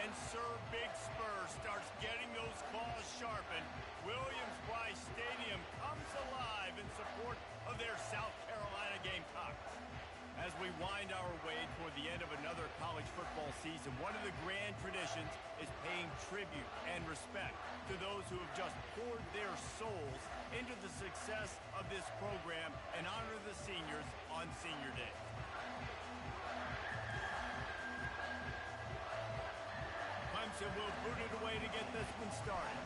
and Sir Big Spur starts getting those claws sharpened, Williams-Brice Stadium comes alive in support of their South Carolina Gamecocks. As we wind our way toward the end of another college football season, one of the grand traditions is paying tribute and respect to those who have just poured their souls into the success of this program and honor the seniors on Senior Day. Clemson will boot it away to get this one started.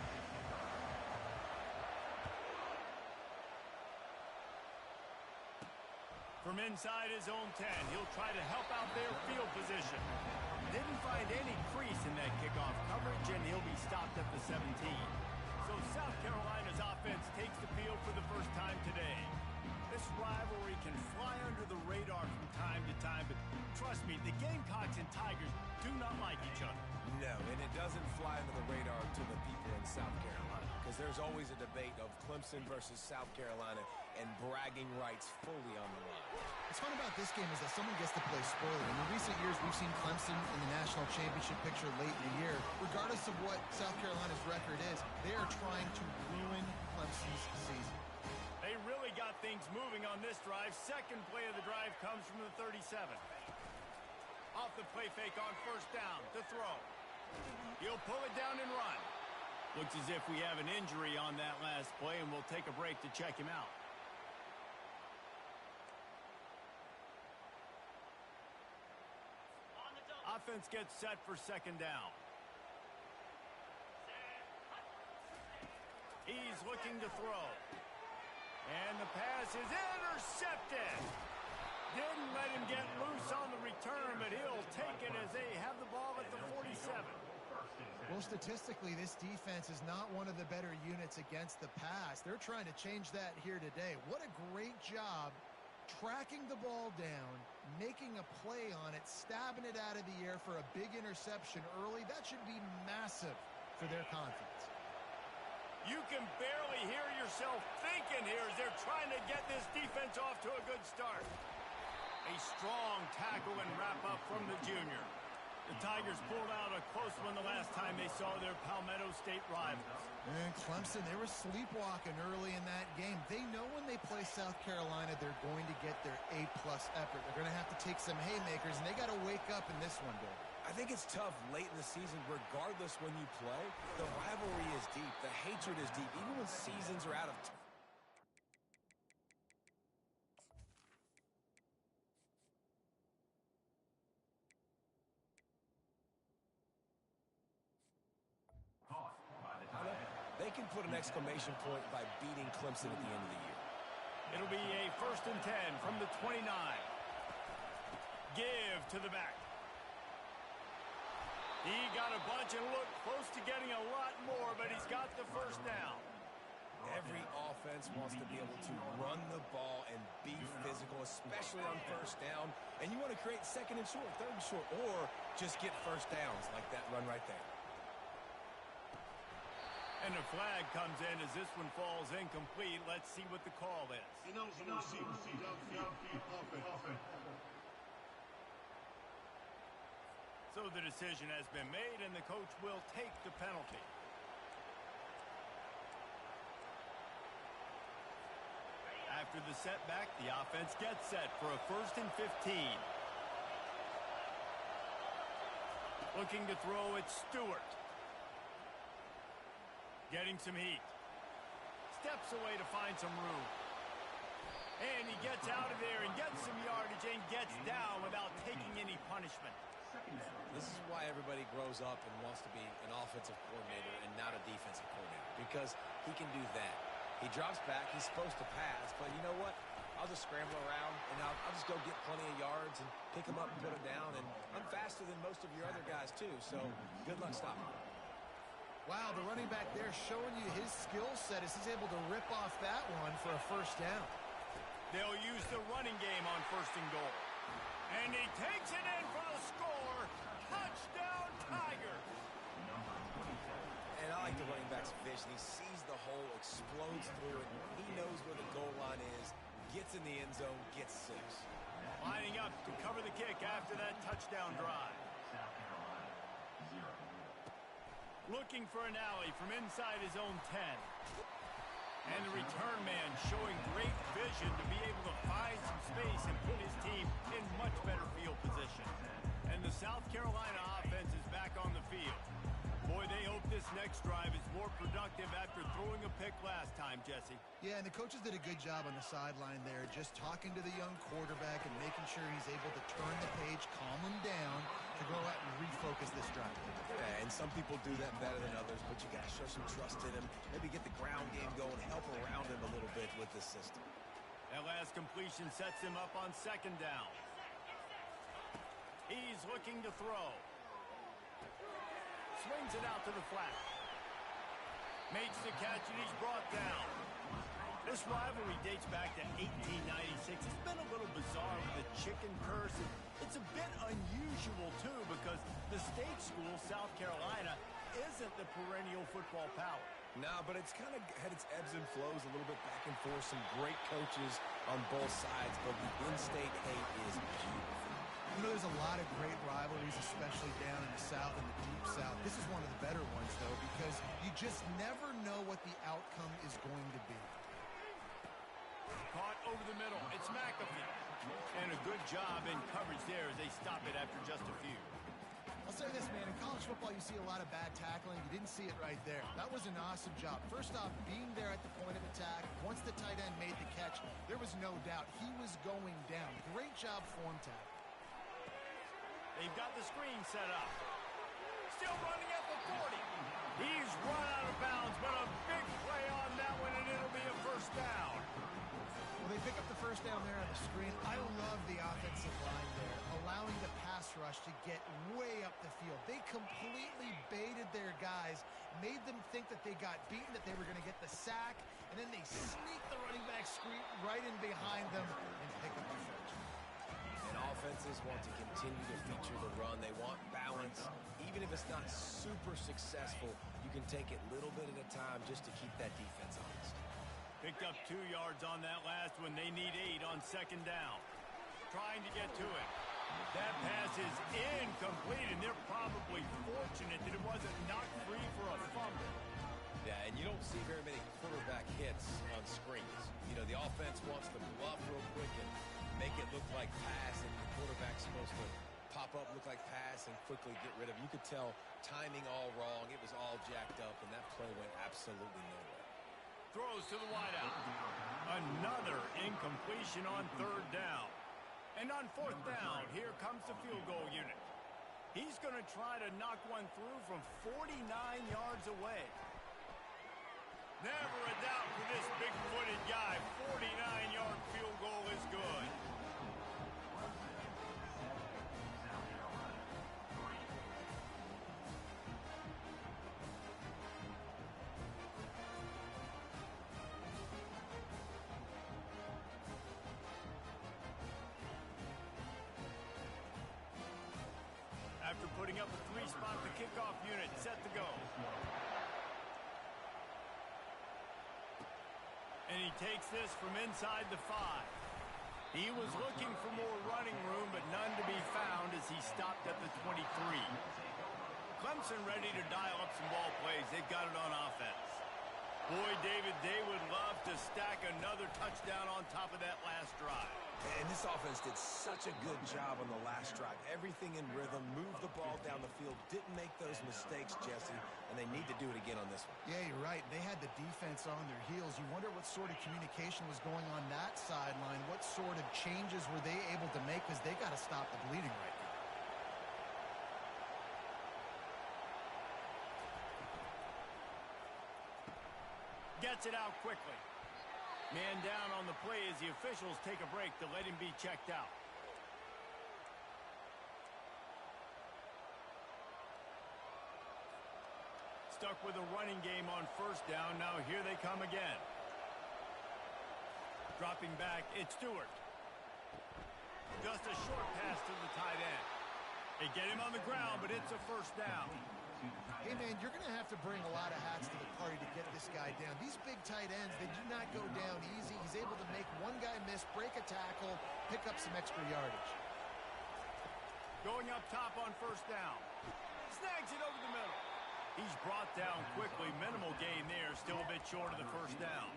From inside his own 10, he'll try to help out their field position. Didn't find any crease in that kickoff coverage, and he'll be stopped at the 17. So South Carolina's offense takes the field for the first time today. This rivalry can fly under the radar from time to time, but trust me, the Gamecocks and Tigers do not like each other. No, and it doesn't fly under the radar to the people in South Carolina, because there's always a debate of Clemson versus South Carolina and bragging rights fully on the line. What's fun about this game is that someone gets to play spoiler. In recent years, we've seen Clemson in the national championship picture late in the year. Regardless of what South Carolina's record is, they are trying to ruin Clemson's season. They really got things moving on this drive. Second play of the drive comes from the 37. Off the play fake on first down to throw. He'll pull it down and run. Looks as if we have an injury on that last play, and we'll take a break to check him out. Offense gets set for second down. He's looking to throw. And the pass is intercepted. Didn't let him get loose on the return, but he'll take it as they have the ball at the 47. Well, statistically, this defense is not one of the better units against the pass. They're trying to change that here today. What a great job tracking the ball down, making a play on it, stabbing it out of the air for a big interception early. That should be massive for their confidence. You can barely hear yourself thinking here as they're trying to get this defense off to a good start. A strong tackle and wrap-up from the junior. The Tigers pulled out a close one the last time they saw their Palmetto State rivals. And Clemson, they were sleepwalking early in that game. They know when they play South Carolina, they're going to get their A-plus effort. They're going to have to take some haymakers, and they got to wake up in this one, Bill. I think it's tough late in the season, regardless when you play. The rivalry is deep. The hatred is deep, even when seasons are out of time. They can put an exclamation point by beating Clemson at the end of the year. It'll be a 1st and 10 from the 29. Give to the back. He got a bunch and looked close to getting a lot more, but he's got the first down. Every offense wants to be able to run the ball and be physical, especially on first down. And you want to create second and short, third and short, or just get first downs like that run right there. And a flag comes in as this one falls incomplete. Let's see what the call is. So the decision has been made, and the coach will take the penalty. After the setback, the offense gets set for a 1st and 15. Looking to throw it, Stewart. Getting some heat. Steps away to find some room. And he gets out of there and gets some yardage and gets down without taking any punishment. This is why everybody grows up and wants to be an offensive coordinator and not a defensive coordinator, because he can do that. He drops back. He's supposed to pass, but you know what? I'll just scramble around, and I'll just go get plenty of yards and pick him up and put him down. And I'm faster than most of your other guys, too, so good luck stopping him. Wow, the running back there showing you his skill set as he's able to rip off that one for a first down. They'll use the running game on 1st and goal. And he takes it in for the score. Touchdown, Tigers. And I like the running back's vision. He sees the hole, explodes through it. He knows where the goal line is, gets in the end zone, gets 6. Lining up to cover the kick after that touchdown drive. South Carolina, 0. Looking for an alley from inside his own 10. And the return man showing great vision to be able to find some space and put his team in much better field position. And the South Carolina offense is back on the field. Boy, they hope this next drive is more productive after throwing a pick last time, Jesse. Yeah, and the coaches did a good job on the sideline there, just talking to the young quarterback and making sure he's able to turn the page, calm him down, to go out and refocus this drive. Yeah, and some people do that better than others, but you got to show some trust in him. Maybe get the ground game going, help around him a little bit with this system. That last completion sets him up on second down. He's looking to throw. Swings it out to the flat. Makes the catch, and he's brought down. This rivalry dates back to 1896. It's been a little bizarre with the chicken curse. It's a bit unusual, too, because the state school, South Carolina, isn't the perennial football power. No, but it's kind of had its ebbs and flows a little bit back and forth. Some great coaches on both sides, but the in-state hate is beautiful. You know, there's a lot of great rivalries, especially down in the South and the Deep South. This is one of the better ones, though, because you just never know what the outcome is going to be. Caught over the middle. It's McAfee. And a good job in coverage there as they stop it after just a few. I'll say this, man. In college football, you see a lot of bad tackling. You didn't see it right there. That was an awesome job. First off, being there at the point of attack. Once the tight end made the catch, there was no doubt he was going down. Great job form tackle. They've got the screen set up. Still running at the 40. He's run out of bounds, but a big play on that one, and it'll be a first down. Well, they pick up the first down there on the screen. I love the offensive line there, allowing the pass rush to get way up the field. They completely baited their guys, made them think that they got beaten, that they were going to get the sack, and then they sneak the running back screen right in behind them and pick up the first. And offenses want to continue to feature the run. They want balance. Even if it's not super successful, you can take it little bit at a time just to keep that defense honest. Picked up 2 yards on that last one. They need 8 on second down. Trying to get to it. That pass is incomplete, and they're probably fortunate that it wasn't knocked free for a fumble. Yeah, and you don't see very many quarterback hits on screens. You know, the offense wants to bluff real quick and make it look like pass, and the quarterback's supposed to pop up, look like pass, and quickly get rid of it. You could tell timing all wrong. It was all jacked up, and that play went absolutely nowhere. Throws to the wideout. Another incompletion on third down. And on fourth down, here comes the field goal unit. He's going to try to knock one through from 49 yards away. Never a doubt for this big-footed guy. 49-yard field goal is good. After putting up a 3-spot, the kickoff unit set to go. And he takes this from inside the 5. He was looking for more running room, but none to be found as he stopped at the 23. Clemson ready to dial up some ball plays. They've got it on offense. Boy, David, they would love to stack another touchdown on top of that last drive. And this offense did such a good job on the last drive. Everything in rhythm, moved the ball down the field, didn't make those mistakes, Jesse, and they need to do it again on this one. Yeah, you're right. They had the defense on their heels. You wonder what sort of communication was going on that sideline. What sort of changes were they able to make, because they got to stop the bleeding right now. Gets it out quickly. Man down on the play as the officials take a break to let him be checked out. Stuck with a running game on first down. Now here they come again. Dropping back, it's Stewart. Just a short pass to the tight end. They get him on the ground, but it's a first down. Hey, man, you're going to have to bring a lot of hats to the party to get this guy down. These big tight ends, they do not go down easy. He's able to make one guy miss, break a tackle, pick up some extra yardage. Going up top on first down. Snags it over the middle. He's brought down quickly. Minimal gain there. Still a bit short of the first down.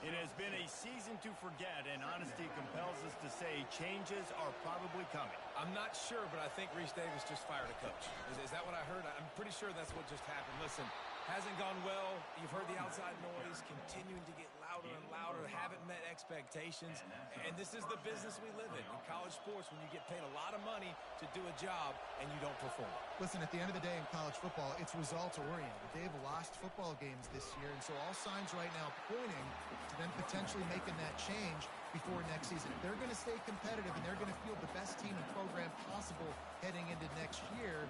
It has been a season to forget, and honesty compels us to say changes are probably coming. I'm not sure, but I think Reese Davis just fired a coach. Is that what I heard? I'm pretty sure that's what just happened. Listen, hasn't gone well. You've heard the outside noise continuing to get louder and louder. Haven't met expectations. And this is the business we live in college sports, when you get paid a lot of money to do a job and you don't perform. Listen, at the end of the day in college football, it's results-oriented. They've lost football games this year, and so all signs right now pointing to them potentially making that change before next season. If they're going to stay competitive and they're going to field the best team and program possible heading into next year,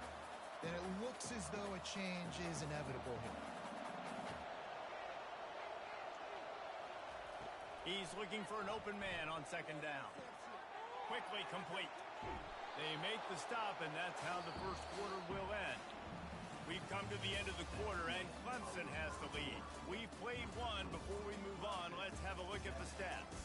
then it looks as though a change is inevitable here. He's looking for an open man on second down. Quickly complete. They make the stop, and that's how the first quarter will end. We've come to the end of the quarter, and Clemson has the lead. We've played one. Before we move on, let's have a look at the stats.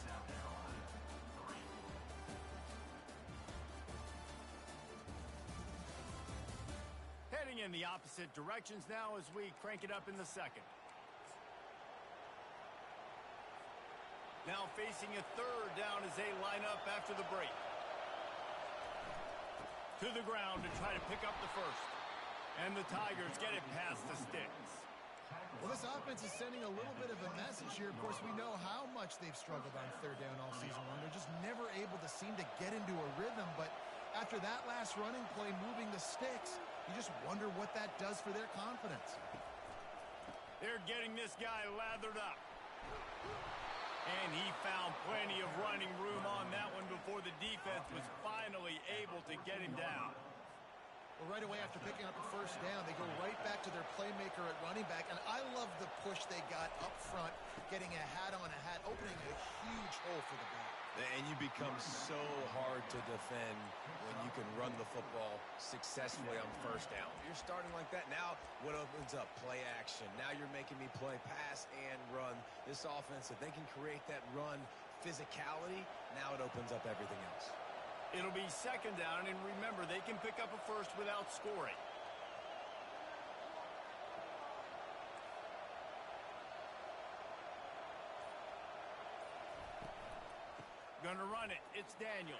Heading in the opposite directions now as we crank it up in the second. Now facing a third down as they line up after the break. To the ground to try to pick up the first. And the Tigers get it past the sticks. Well, this offense is sending a little bit of a message here. Of course, we know how much they've struggled on third down all season long. They're just never able to seem to get into a rhythm. But after that last running play moving the sticks, you just wonder what that does for their confidence. They're getting this guy lathered up. And he found plenty of running room on that one before the defense was finally able to get him down. Well, right away after picking up the first down, they go right back to their playmaker at running back. And I love the push they got up front, getting a hat on a hat, opening a huge hole for the back. And you become so hard to defend when you can run the football successfully on first down. You're starting like that. Now what opens up? Play action. Now you're making me play pass and run. This offense, if they can create that run physicality, now it opens up everything else. It'll be second down, and remember, they can pick up a first without scoring. Gonna run it. It's Daniels.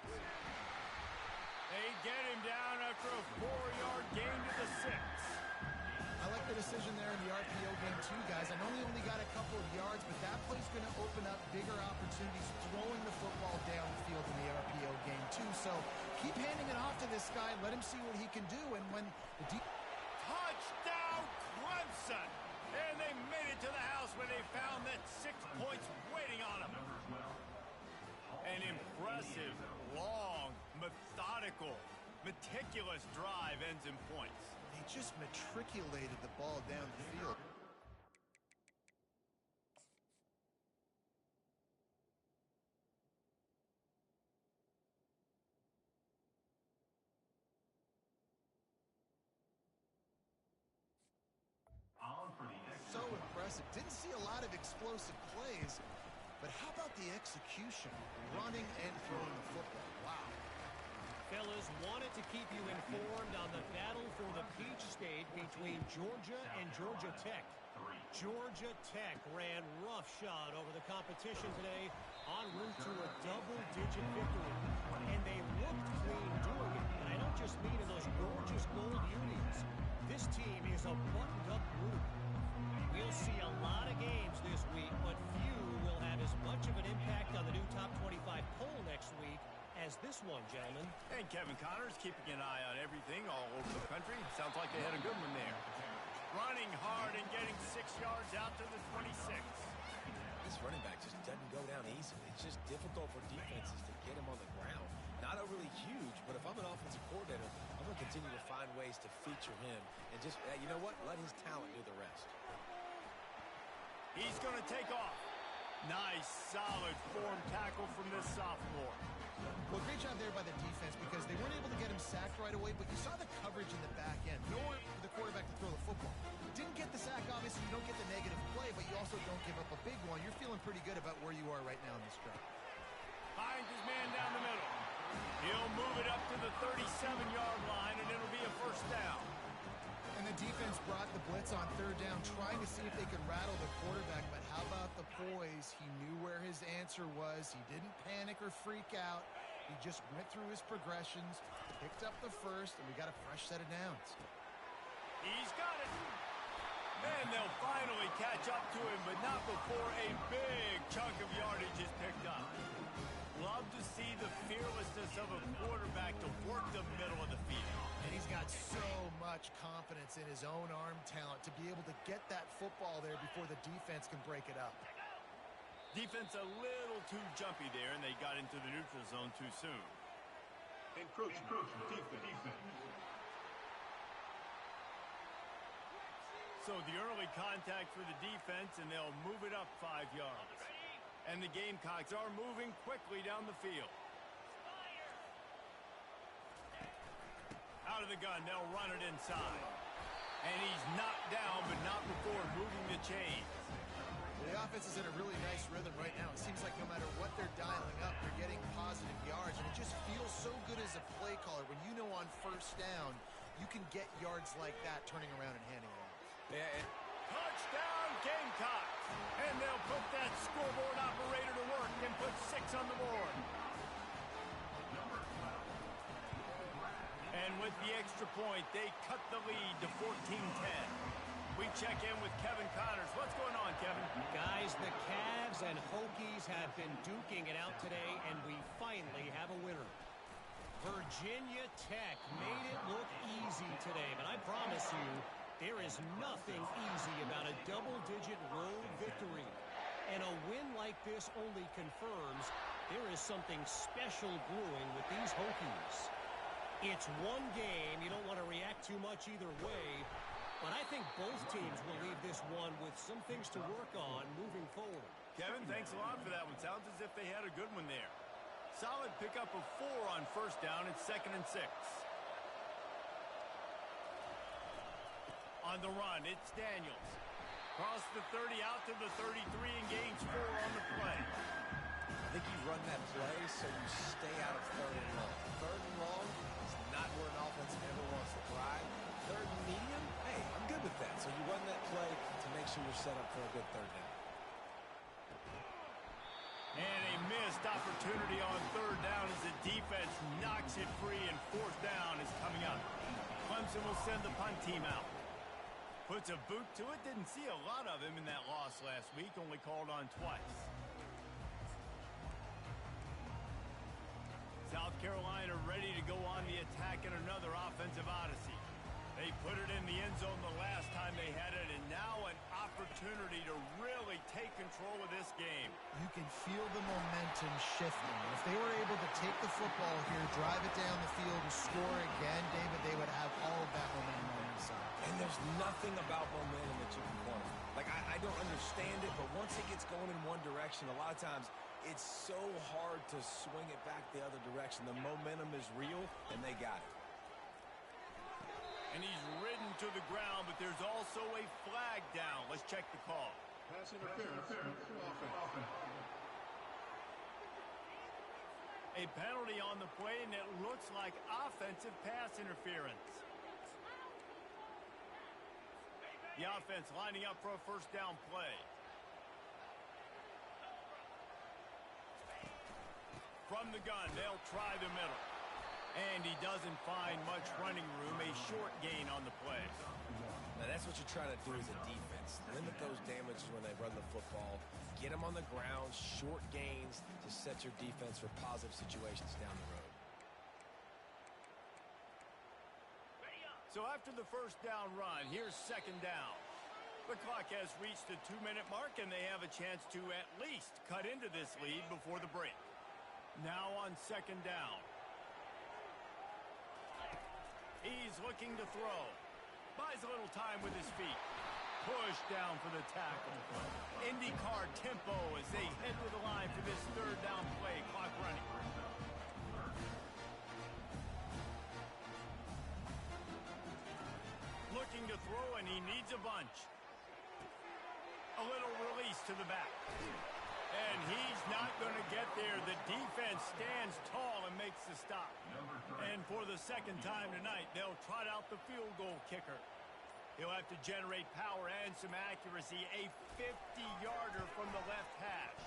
They get him down after a 4-yard gain to the 6. I like the decision there in the RPO game too, guys. I know he only got a couple of yards, but that play's going to open up bigger opportunities throwing the football downfield in the RPO game too. So keep handing it off to this guy. Let him see what he can do. And when the touchdown Clemson! And they made it to the house when they found that 6 points waiting on them. An impressive, long, methodical, meticulous drive ends in points. They just matriculated the ball down the field. So impressive. Didn't see a lot of explosive plays, but how about the execution? Running and throwing the football. Wow. Fellas, wanted to keep you informed on the battle for the Peach State between Georgia and Georgia Tech. Georgia Tech ran roughshod over the competition today en route to a double-digit victory. And they looked clean doing it. And I don't just mean in those gorgeous gold unis. This team is a buttoned-up group. We'll see a lot of games this week, but few will have as much of an impact on the new Top 25 poll next week as this one, gentlemen. And Kevin Connors keeping an eye on everything all over the country. Sounds like they had a good one there. Running hard and getting 6 yards out to the 26. This running back just doesn't go down easily. It's just difficult for defenses to get him on the ground. Not overly huge, but if I'm an offensive coordinator, I'm going to continue to find ways to feature him and just, you know what, let his talent do the rest. He's going to take off. Nice, solid form tackle from this sophomore. Well, great job there by the defense because they weren't able to get him sacked right away, but you saw the coverage in the back end. Nowhere for the quarterback to throw the football. Didn't get the sack, obviously. You don't get the negative play, but you also don't give up a big one. You're feeling pretty good about where you are right now in this drive. Finds his man down the middle. He'll move it up to the 37-yard line, and it'll be a first down. And And the defense brought the blitz on third down, trying to see if they could rattle the quarterback. But how about the poise? He knew where his answer was. He didn't panic or freak out. He just went through his progressions, picked up the first, and we got a fresh set of downs. He's got it. And they'll finally catch up to him, but not before a big chunk of yardage is picked up. Love to see the fearlessness of a quarterback to work the middle of the field. And he's got so much confidence in his own arm talent to be able to get that football there before the defense can break it up. Defense a little too jumpy there, and they got into the neutral zone too soon. Encroaching defense. So the early contact for the defense, and they'll move it up 5 yards. And the Gamecocks are moving quickly down the field. Out of the gun, they'll run it inside. And he's knocked down, but not before moving the chains. The offense is in a really nice rhythm right now. It seems like no matter what they're dialing up, they're getting positive yards. And it just feels so good as a play caller when you know on first down, you can get yards like that turning around and handing it off. Yeah, Touchdown, Gamecocks! And they'll put that scoreboard operator to work and put 6 on the board. And with the extra point, they cut the lead to 14-10. We check in with Kevin Connors. What's going on, Kevin? Guys, the Cavs and Hokies have been duking it out today, and we finally have a winner. Virginia Tech made it look easy today, but I promise you, there is nothing easy about a double-digit road victory. And a win like this only confirms there is something special brewing with these Hokies. It's one game. You don't want to react too much either way. But I think both teams will leave this one with some things to work on moving forward. Kevin, thanks a lot for that one. Sounds as if they had a good one there. Solid pickup of 4 on first down. It's 2nd and 6. On the run, it's Daniels. Cross the 30 out to the 33 and gains 4 on the play. I think you run that play so you stay out of 3rd and long. 3rd and long is not where an offense ever wants to thrive. 3rd and medium, hey, I'm good with that. So you run that play to make sure you're set up for a good 3rd down. And a missed opportunity on 3rd down as the defense knocks it free, and 4th down is coming up. Clemson will send the punt team out. Puts a boot to it. Didn't see a lot of him in that loss last week. Only called on twice. South Carolina ready to go on the attack in another offensive odyssey. They put it in the end zone the last time they had it, and now an opportunity to really take control of this game. You can feel the momentum shifting. If they were able to take the football here, drive it down the field, and score again, David, they would have all of that momentum on their side. And there's nothing about momentum that you can quantify. Like, I don't understand it, but once it gets going in one direction, a lot of times it's so hard to swing it back the other direction. The momentum is real, and they got it. And he's ridden to the ground, but there's also a flag down. Let's check the call. Pass interference. Offense. A penalty on the play, and it looks like offensive pass interference. The offense lining up for a first down play. From the gun, they'll try the middle. And he doesn't find much running room. A short gain on the play. Now, that's what you're trying to do as a defense. Limit those damages when they run the football. Get them on the ground, short gains to set your defense for positive situations down the road. So after the first down run, here's 2nd down. The clock has reached the 2-minute mark, and they have a chance to at least cut into this lead before the break. Now on 2nd down. He's looking to throw. Buys a little time with his feet. Push down for the tackle. IndyCar tempo as they head to the line for this 3rd down play. Clock running. Looking to throw, and he needs a bunch. A little release to the back. And he's not going to get there. The defense stands tall and makes the stop. And for the 2nd time tonight, they'll trot out the field goal kicker. He'll have to generate power and some accuracy. A 50-yarder from the left hash.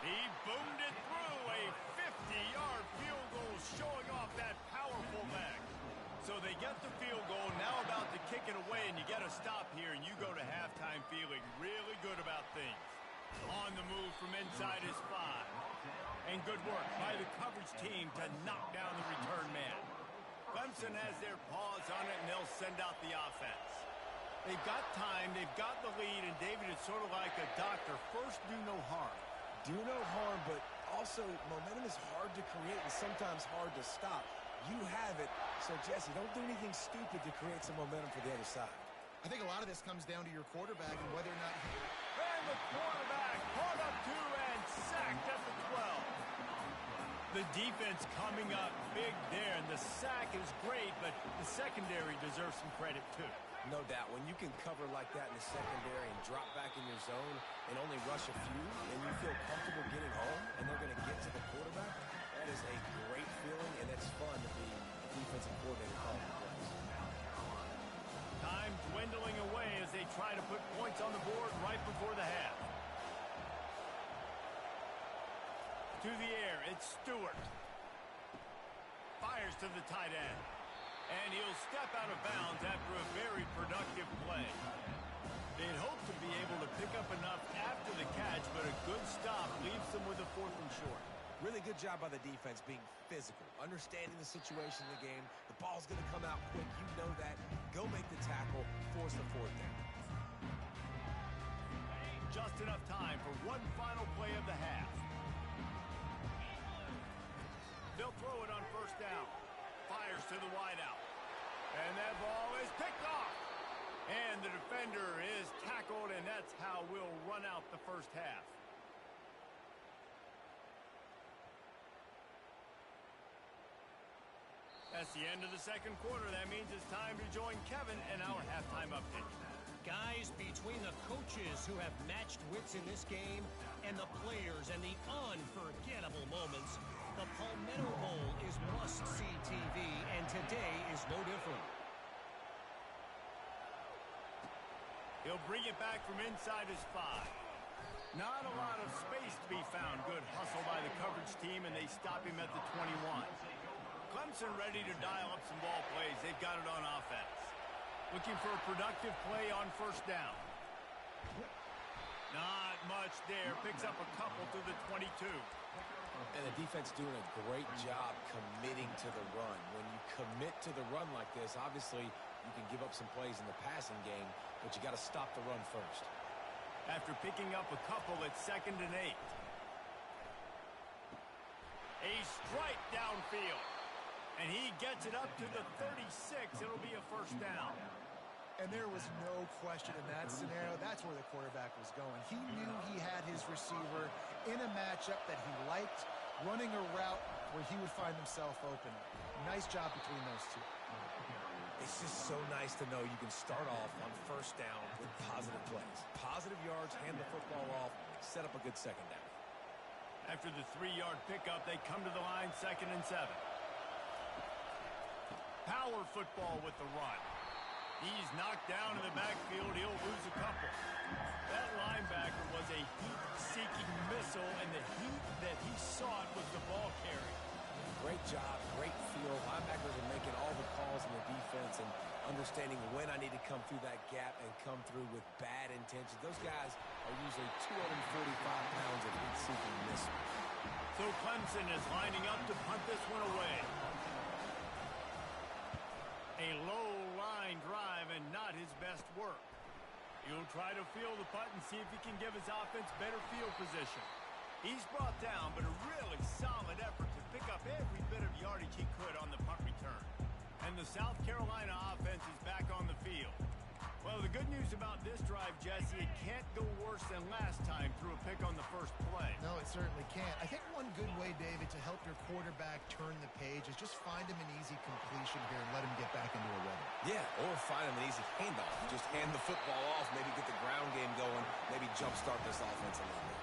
He boomed it through. A 50-yard field goal showing off that powerful leg. So they get the field goal, now about to kick it away, and you get a stop here, and you go to halftime feeling really good about things. On the move from inside his 5. And good work by the coverage team to knock down the return man. Clemson has their paws on it, and they'll send out the offense. They've got time, they've got the lead, and David, it's sort of like a doctor. First, do no harm. Do no harm, but also momentum is hard to create and sometimes hard to stop. You have it, so Jesse, don't do anything stupid to create some momentum for the other side. I think a lot of this comes down to your quarterback and whether or not he... And the quarterback caught up to and sacked at the 12. The defense coming up big there, and the sack is great, but the secondary deserves some credit too. No doubt. When you can cover like that in the secondary and drop back in your zone and only rush a few, and you feel comfortable getting home, and they're going to get to the quarterback, that is a great feeling, and it's fun to be a defensive coordinator calling the plays. Time dwindling away as they try to put points on the board right before the half. To the air, it's Stewart. Fires to the tight end. And he'll step out of bounds after a very productive play. They'd hope to be able to pick up enough after the catch, but a good stop leaves them with a 4th and short. Really good job by the defense being physical, understanding the situation in the game. The ball's going to come out quick. You know that. Go make the tackle, force the 4th down. Just enough time for one final play of the half. They'll throw it on 1st down. Fires to the wideout. And that ball is picked off. And the defender is tackled, and that's how we'll run out the 1st half. That's the end of the 2nd quarter. That means it's time to join Kevin and our halftime update. Guys, between the coaches who have matched wits in this game and the players and the unforgettable moments, the Palmetto Bowl is must-see TV, and today is no different. He'll bring it back from inside his 5. Not a lot of space to be found. Good hustle by the coverage team, and they stop him at the 21. Clemson ready to dial up some ball plays. They've got it on offense. Looking for a productive play on 1st down. Not much there. Picks up a couple to the 22. And the defense doing a great job committing to the run. When you commit to the run like this, obviously you can give up some plays in the passing game, but you got to stop the run first. After picking up a couple, it's 2nd and 8. A strike downfield. And he gets it up to the 36. It'll be a 1st down. And there was no question in that scenario. That's where the quarterback was going. He knew he had his receiver in a matchup that he liked, running a route where he would find himself open. Nice job between those two. It's just so nice to know you can start off on 1st down with positive plays. Positive yards, hand the football off, set up a good 2nd down. After the 3-yard pickup, they come to the line 2nd and 7. Power football with the run. He's knocked down in the backfield. He'll lose a couple. That linebacker was a heat-seeking missile, and the heat that he sought was the ball carry. Great job, great feel. Linebackers are making all the calls in the defense and understanding when I need to come through that gap and come through with bad intentions. Those guys are usually 245 pounds of heat-seeking missiles. So Clemson is lining up to punt this one away. A low line drive and not his best work. He'll try to field the punt and see if he can give his offense better field position. He's brought down, but a really solid effort to pick up every bit of yardage he could on the punt return. And the South Carolina offense is back on the field. Well, the good news about this drive, Jesse, it can't go worse than last time through a pick on the 1st play. No, it certainly can't. I think one good way, David, to help your quarterback turn the page is just find him an easy completion here and let him get back into a rhythm. Yeah, or find him an easy handoff. Just hand the football off, maybe get the ground game going, maybe jumpstart this offense a little bit.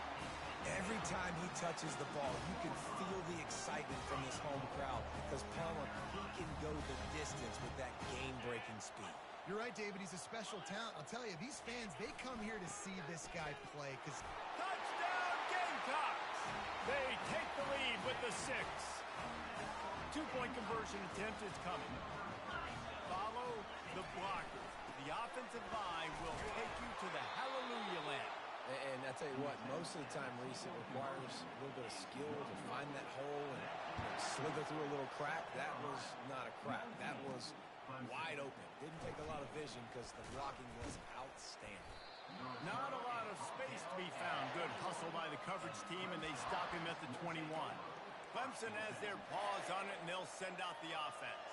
Every time he touches the ball, you can feel the excitement from this home crowd because Palmer, he can go the distance with that game-breaking speed. You're right, David. He's a special talent. I'll tell you, these fans, they come here to see this guy play because... Touchdown, Gamecocks! They take the lead with the 6. Two-point conversion attempt is coming. Follow the blocker. The offensive line will take you to the hallelujah land. And I tell you what, most of the time, Reese, it requires a little bit of skill to find that hole and slither through a little crack. That was not a crack. That was wide open. Didn't take a lot of vision because the blocking was outstanding. Not a lot of space to be found. Good hustle by the coverage team, and they stop him at the 21. Clemson has their paws on it, and they'll send out the offense.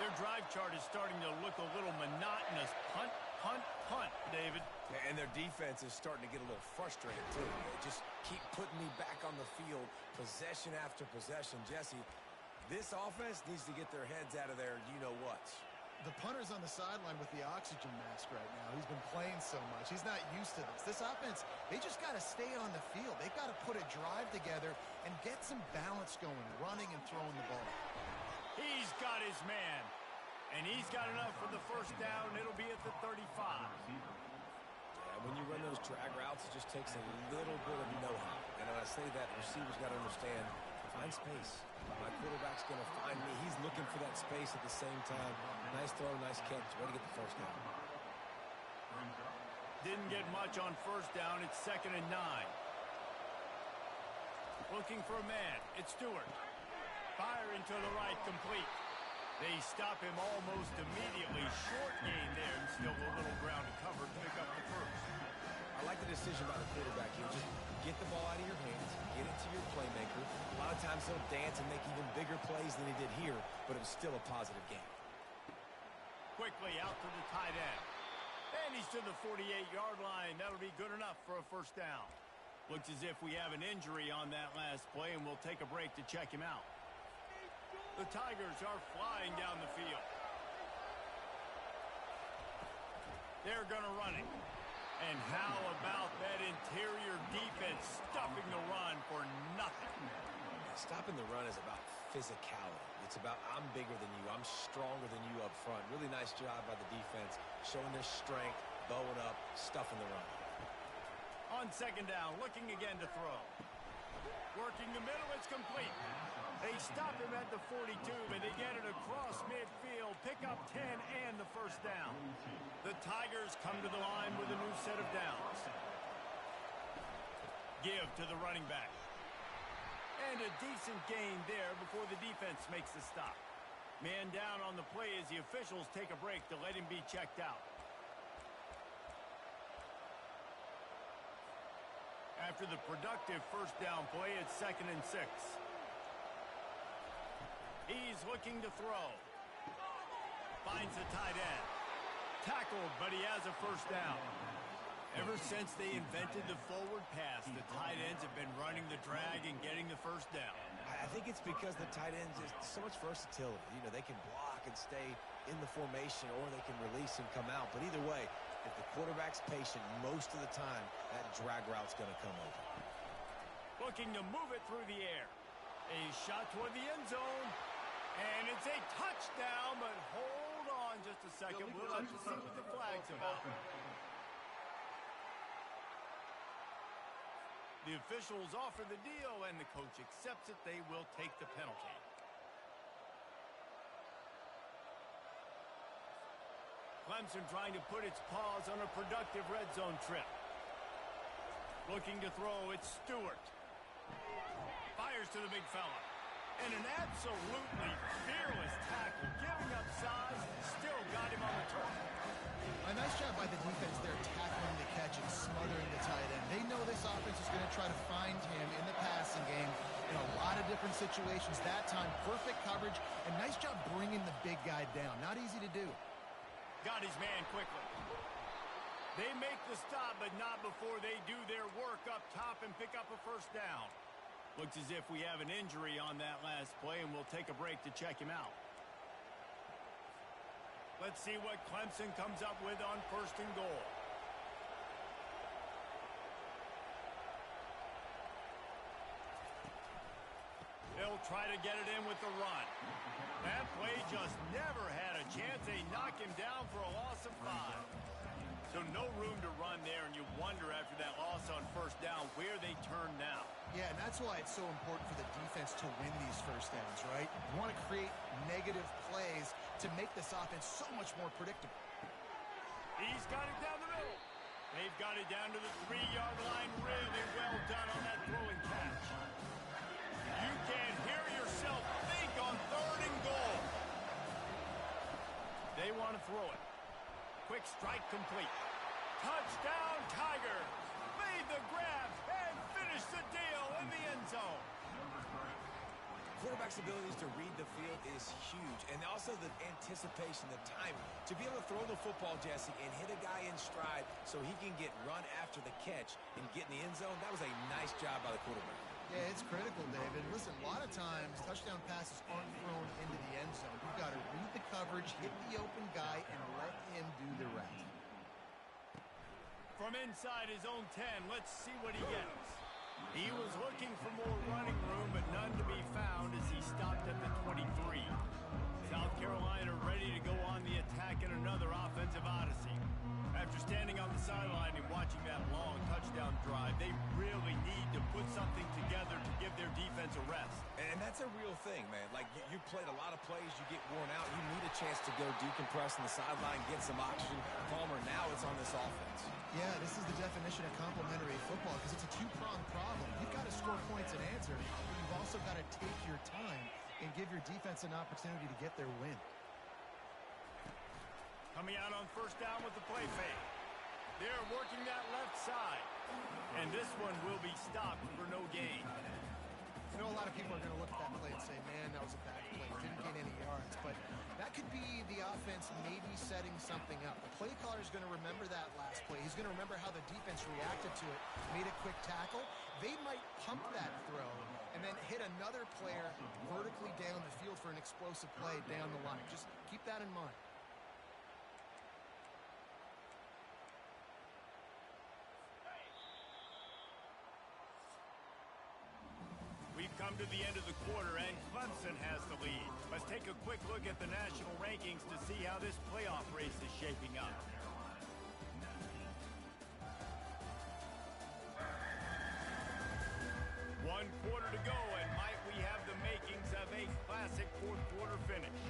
Their drive chart is starting to look a little monotonous. Punt, punt, punt, David. And their defense is starting to get a little frustrated, too. They just keep putting me back on the field, possession after possession. Jesse, this offense needs to get their heads out of there, you-know-what. The punter's on the sideline with the oxygen mask right now. He's been playing so much. He's not used to this. This offense, they just got to stay on the field. They've got to put a drive together and get some balance going, running and throwing the ball. He's got his man, and he's got enough for the first down. It'll be at the 35. When you run those drag routes, it just takes a little bit of know-how. And when I say that, the receiver's got to understand, find space. My quarterback's going to find me. He's looking for that space at the same time. Nice throw, nice catch. Way to get the first down. Didn't get much on first down. It's 2nd and 9. Looking for a man. It's Stewart. Firing to the right, complete. They stop him almost immediately. Short gain there, and still a little ground to cover to pick up the first. I like the decision by the quarterback here. Just get the ball out of your hands, get it to your playmaker. A lot of times he'll dance and make even bigger plays than he did here, but it was still a positive game. Quickly out to the tight end. And he's to the 48-yard line. That'll be good enough for a first down. Looks as if we have an injury on that last play, and we'll take a break to check him out. The Tigers are flying down the field. They're going to run it. And how about that interior defense stuffing the run for nothing? Stopping the run is about physicality. It's about I'm bigger than you. I'm stronger than you up front. Really nice job by the defense, showing their strength, bowing up, stuffing the run. On 2nd down, looking again to throw. Working the middle, it's complete. They stop him at the 42, but they get it across midfield, pick up 10 and the first down. The Tigers come to the line with a new set of downs. Give to the running back. And a decent gain there before the defense makes the stop. Man down on the play as the officials take a break to let him be checked out. After the productive first down play, it's 2nd and 6. He's looking to throw. Finds the tight end. Tackled, but he has a first down. Ever since they invented the forward pass, the tight ends have been running the drag and getting the first down. I think it's because the tight ends is so much versatility. You know, they can block and stay in the formation, or they can release and come out. But either way, if the quarterback's patient, most of the time, that drag route's going to come over. Looking to move it through the air. A shot toward the end zone. And it's a touchdown, but hold on just a second. We'll have to see what the flag's about. The officials offer the deal, and the coach accepts it. They will take the penalty. Clemson trying to put its paws on a productive red zone trip. Looking to throw, it's Stewart. Fires to the big fella. And an absolutely fearless tackle, giving up size, still got him on the turf. A nice job by the defense there, tackling the catch and smothering the tight end. They know this offense is going to try to find him in the passing game in a lot of different situations. That time, perfect coverage, and nice job bringing the big guy down. Not easy to do. Got his man quickly. They make the stop, but not before they do their work up top and pick up a first down. Looks as if we have an injury on that last play, and we'll take a break to check him out. Let's see what Clemson comes up with on 1st and goal. They'll try to get it in with the run. That play just never had a chance. They knock him down for a loss of 5. So no room to run there, and you wonder after that loss on first down where they turn now. Yeah, and that's why it's so important for the defense to win these first downs, right? You want to create negative plays to make this offense so much more predictable. He's got it down the middle. They've got it down to the 3-yard line. Really well done on that throw and catch. You can hear yourself think on 3rd and goal. They want to throw it. Quick strike complete. Touchdown, Tigers. Made the grab and finished the deal in the end zone. Quarterback's abilities to read the field is huge, and also the anticipation, the timing. To be able to throw the football, Jesse, and hit a guy in stride so he can get run after the catch and get in the end zone, that was a nice job by the quarterback. Yeah, it's critical, David. Listen, a lot of times touchdown passes aren't thrown into the end zone. You've got to read the coverage, hit the open guy, and let him do the rest. From inside his own 10, let's see what he gets. He was looking for more running room, but none to be found as he stopped at the 23. South Carolina ready to go on the attack in another offensive odyssey. After standing on the sideline and watching that long touchdown drive, they really need to put something together to give their defense a rest. And that's a real thing, man. Like, you played a lot of plays, you get worn out, you need a chance to go decompress on the sideline, get some oxygen. Palmer, now it's on this offense. Yeah, this is the definition of complementary football because it's a two-pronged problem. You've got to score points and answer, but you've also got to take your time and give your defense an opportunity to get their win. Coming out on first down with the play fake. They're working that left side. And this one will be stopped for no gain. I know a lot of people are going to look at that play and say, man, that was a bad play. Didn't gain any yards. But that could be the offense maybe setting something up. The play caller is going to remember that last play. He's going to remember how the defense reacted to it, made a quick tackle. They might pump that throw and then hit another player vertically down the field for an explosive play down the line. Just keep that in mind. We've come to the end of the quarter, and Clemson has the lead. Let's take a quick look at the national rankings to see how this playoff race is shaping up. One quarter to go, and might we have the makings of a classic fourth-quarter finish.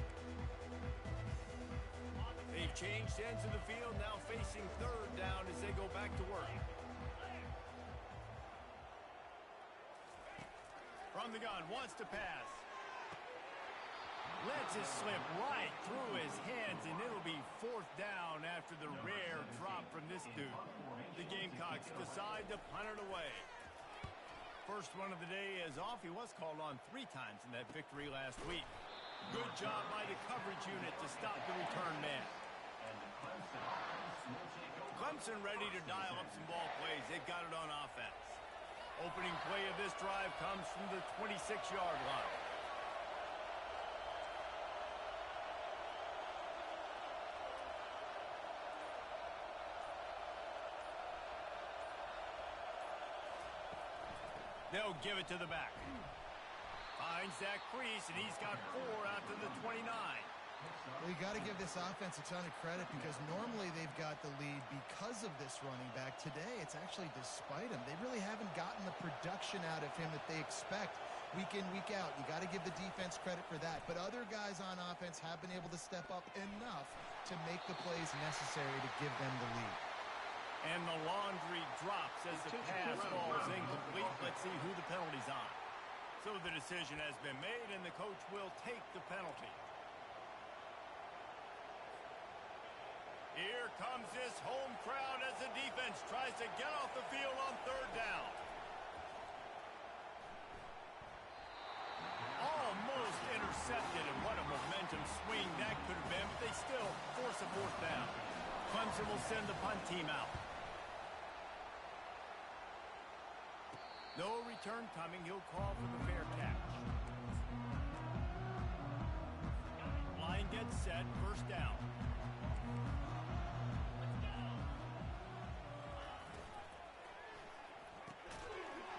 They've changed ends of the field, now facing 3rd down as they go back to work. From the gun, wants to pass. Lets it slip right through his hands, and it'll be 4th down after the rare drop from this dude. The Gamecocks decide to punt it away. First one of the day is off. He was called on 3 times in that victory last week. Good job by the coverage unit to stop the return man. Clemson ready to dial up some ball plays. They've got it on offense. Opening play of this drive comes from the 26-yard line. They'll give it to the back. Finds that crease, and he's got 4 out to the 29. Well, you got to give this offense a ton of credit because normally they've got the lead because of this running back. Today, it's actually despite him. They really haven't gotten the production out of him that they expect week in, week out. You got to give the defense credit for that. But other guys on offense have been able to step up enough to make the plays necessary to give them the lead. And the laundry drops as the pass falls incomplete. Let's see who the penalty's on. So the decision has been made, and the coach will take the penalty. Here comes this home crowd as the defense tries to get off the field on 3rd down. Almost intercepted, and what a momentum swing that could have been, but they still force a 4th down. Clemson will send the punt team out. No return coming. He'll call for the fair catch. Line gets set. 1st down.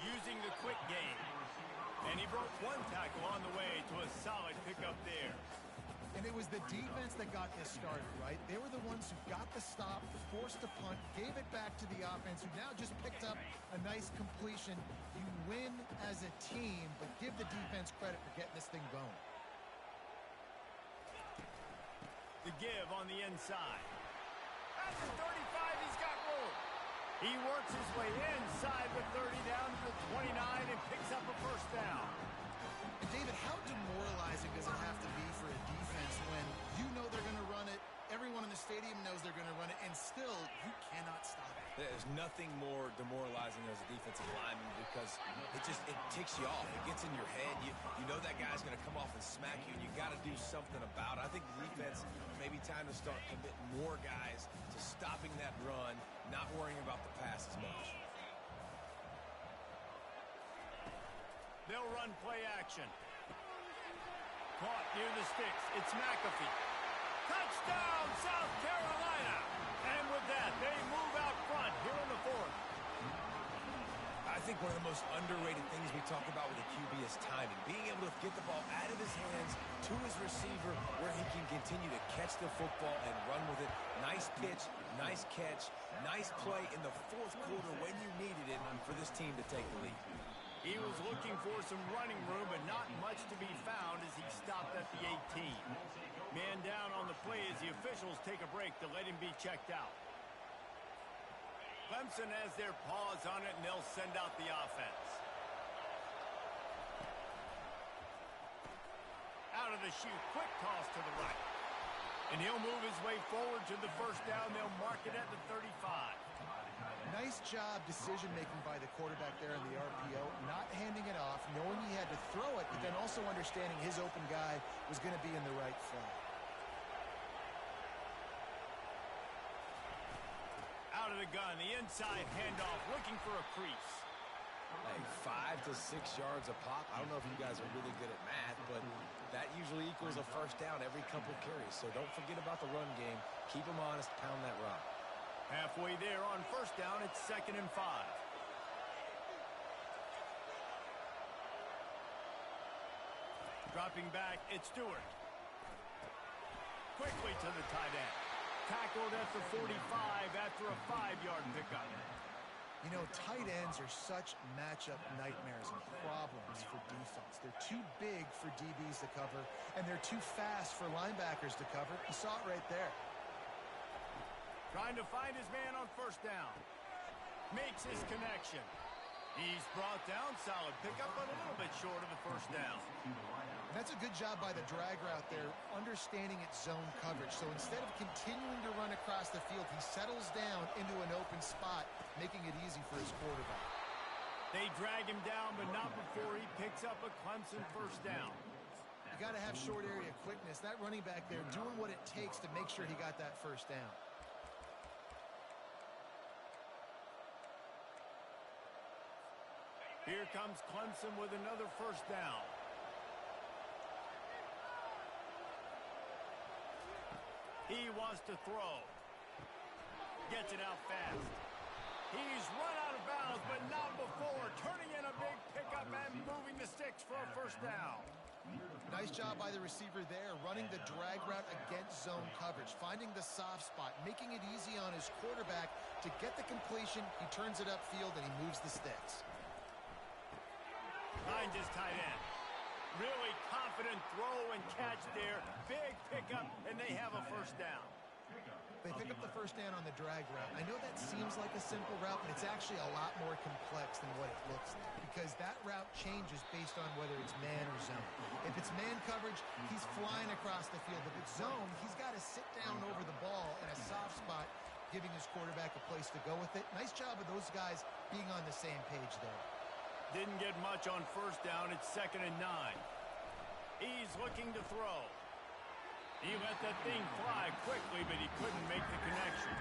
Using the quick game. And he broke 1 tackle on the way to a solid pickup there. And it was the defense that got this started, right? They were the ones who got the stop, forced the punt, gave it back to the offense, who now just picked up a nice completion. You win as a team, but give the defense credit for getting this thing going. The give on the inside. At the 35, he's got room. He works his way inside the 30 down to the 29 and picks up a first down. And David, how demoralizing does it have to be for a defense when you know they're going to run it, everyone in the stadium knows they're going to run it, and still you cannot stop it? There's nothing more demoralizing as a defensive lineman because it ticks you off. It gets in your head. You know that guy's going to come off and smack you, and you got to do something about it. I think the defense may be time to start committing more guys to stopping that run, not worrying about the pass as much. They'll run play action. Caught near the sticks. It's McAfee. Touchdown, South Carolina! And with that, they move out front here in the fourth. I think one of the most underrated things we talk about with a QB is timing. Being able to get the ball out of his hands to his receiver where he can continue to catch the football and run with it. Nice pitch, nice catch, nice play in the fourth quarter when you needed it for this team to take the lead. He was looking for some running room, but not much to be found as he stopped at the 18. Man down on the play as the officials take a break to let him be checked out. Clemson has their paws on it, and they'll send out the offense. Out of the chute, quick toss to the right. And he'll move his way forward to the first down. They'll mark it at the 35. Nice job decision-making by the quarterback there in the RPO, not handing it off, knowing he had to throw it, but then also understanding his open guy was going to be in the right flat. Out of the gun, the inside handoff, looking for a crease. Hey, 5 to 6 yards a pop. I don't know if you guys are really good at math, but that usually equals a first down every couple carries. So don't forget about the run game. Keep them honest, pound that rock. Halfway there on first down, it's 2nd and 5. Dropping back, it's Stewart. Quickly to the tight end. Tackled at the 45 after a 5-yard pickup. You know, tight ends are such matchup nightmares and problems for defense. They're too big for DBs to cover, and they're too fast for linebackers to cover. You saw it right there. Trying to find his man on first down. Makes his connection. He's brought down. Solid pickup, but a little bit short of the first down. And that's a good job by the drag route there, understanding its zone coverage. So instead of continuing to run across the field, he settles down into an open spot, making it easy for his quarterback. They drag him down, but not before he picks up a Clemson first down. You got to have short area quickness. That running back there doing what it takes to make sure he got that first down. Here comes Clemson with another first down. He wants to throw. Gets it out fast. He's run out of bounds, but not before. Turning in a big pickup and moving the sticks for a first down. Nice job by the receiver there, running the drag route against zone coverage, finding the soft spot, making it easy on his quarterback to get the completion. He turns it upfield, and he moves the sticks. Finds his tight end. Really confident throw and catch there. Big pickup, and they have a first down. They pick up the first down on the drag route. I know that seems like a simple route, but it's actually a lot more complex than what it looks like because that route changes based on whether it's man or zone. If it's man coverage, he's flying across the field. If it's zone, he's got to sit down over the ball in a soft spot, giving his quarterback a place to go with it. Nice job of those guys being on the same page there. Didn't get much on first down. It's 2nd and 9. He's looking to throw. He let that thing fly quickly, but he couldn't make the connection.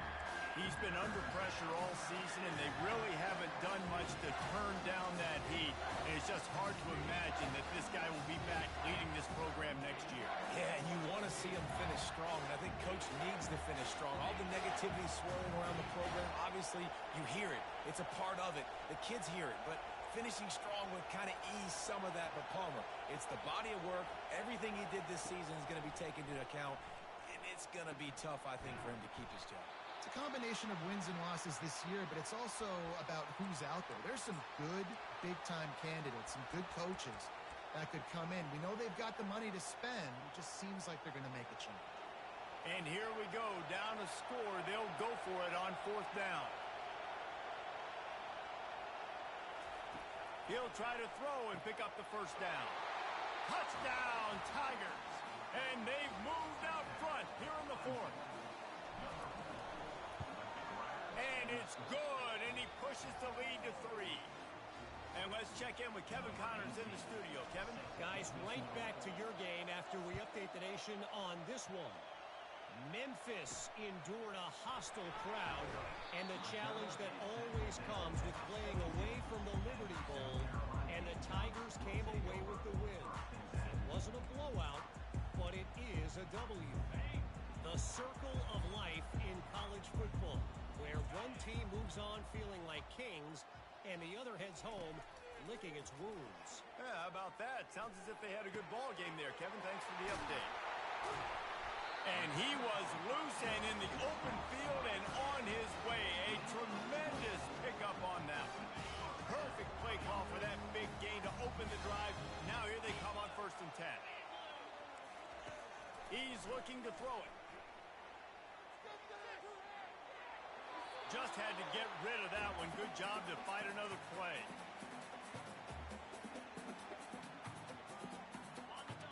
He's been under pressure all season, and they really haven't done much to turn down that heat. And it's just hard to imagine that this guy will be back leading this program next year. Yeah, and you want to see him finish strong, and I think Coach needs to finish strong. All the negativity swirling around the program, obviously, you hear it. It's a part of it. The kids hear it, but finishing strong would kind of ease some of that, but Palmer, it's the body of work. Everything he did this season is going to be taken into account, and it's going to be tough, I think, for him to keep his job. It's a combination of wins and losses this year, but it's also about who's out there. There's some good big-time candidates, some good coaches that could come in. We know they've got the money to spend. It just seems like they're going to make a change. And here we go, down a score. They'll go for it on 4th down. He'll try to throw and pick up the 1st down. Touchdown, Tigers. And they've moved out front here in the 4th. And it's good, and he pushes the lead to 3. And let's check in with Kevin Connors in the studio. Kevin? Guys, right back to your game after we update the nation on this one. Memphis endured a hostile crowd and the challenge that always comes with playing away from the Liberty Bowl, and the Tigers came away with the win. It wasn't a blowout, but it is a W. The circle of life in college football, where one team moves on feeling like kings and the other heads home licking its wounds. Yeah, how about that? Sounds as if they had a good ball game there. Kevin, thanks for the update. And he was loose and in the open field and on his way. A tremendous pickup on that one. Perfect play call for that big gain to open the drive. Now here they come on 1st and 10. He's looking to throw it. Just had to get rid of that one. Good job to fight another play.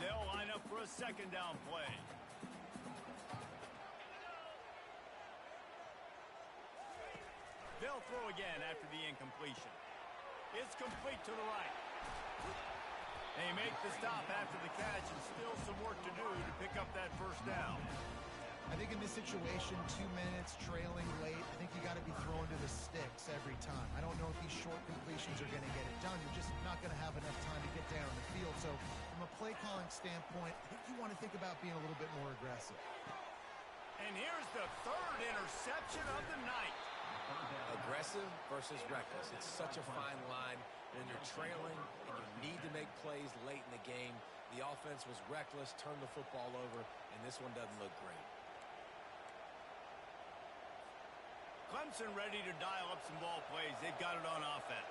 They'll line up for a 2nd down play. They'll throw again after the incompletion. It's complete to the right. They make the stop after the catch, and still some work to do to pick up that 1st down. I think in this situation, 2 minutes, trailing late, I think you got to be thrown to the sticks every time. I don't know if these short completions are going to get it done. You're just not going to have enough time to get down the field. So from a play calling standpoint, I think you want to think about being a little bit more aggressive. And here's the 3rd interception of the night. Aggressive versus reckless. It's such a fine line when you're trailing and you need to make plays late in the game. The offense was reckless, turned the football over, and this one doesn't look great. Clemson ready to dial up some ball plays. They've got it on offense.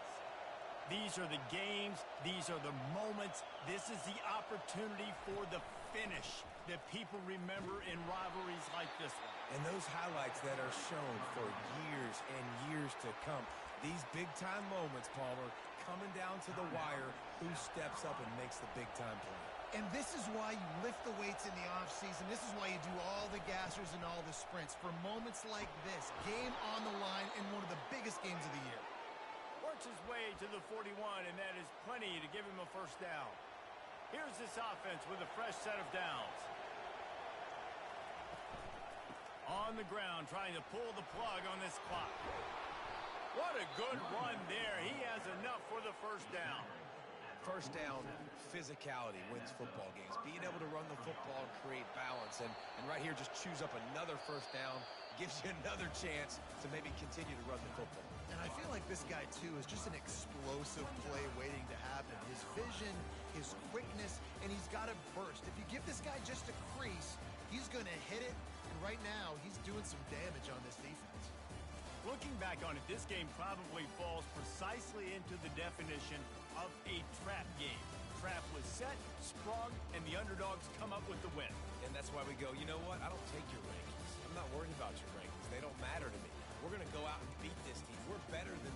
These are the games. These are the moments. This is the opportunity for the finish that people remember in rivalries like this one. And those highlights that are shown for years and years to come. These big-time moments, Palmer, coming down to the wire, who steps up and makes the big-time play. And this is why you lift the weights in the offseason. This is why you do all the gassers and all the sprints. For moments like this, game on the line in one of the biggest games of the year. Works his way to the 41, and that is plenty to give him a 1st down. Here's this offense with a fresh set of downs. On the ground, trying to pull the plug on this clock. What a good run there. He has enough for the 1st down. 1st down, physicality wins football games. Being able to run the football and create balance. And right here, just choose up another 1st down. Gives you another chance to maybe continue to run the football. And I feel like this guy, too, is just an explosive play waiting to happen. His vision, his quickness, and he's got to burst. If you give this guy just a crease, he's going to hit it. And right now, he's doing some damage on this defense. Looking back on it, this game probably falls precisely into the definition of a trap game. Trap was set, sprung, and the underdogs come up with the win. And that's why we go, you know what? I don't take your rankings. I'm not worried about your rankings. They don't matter to me. We're going to go out and beat this team. We're better than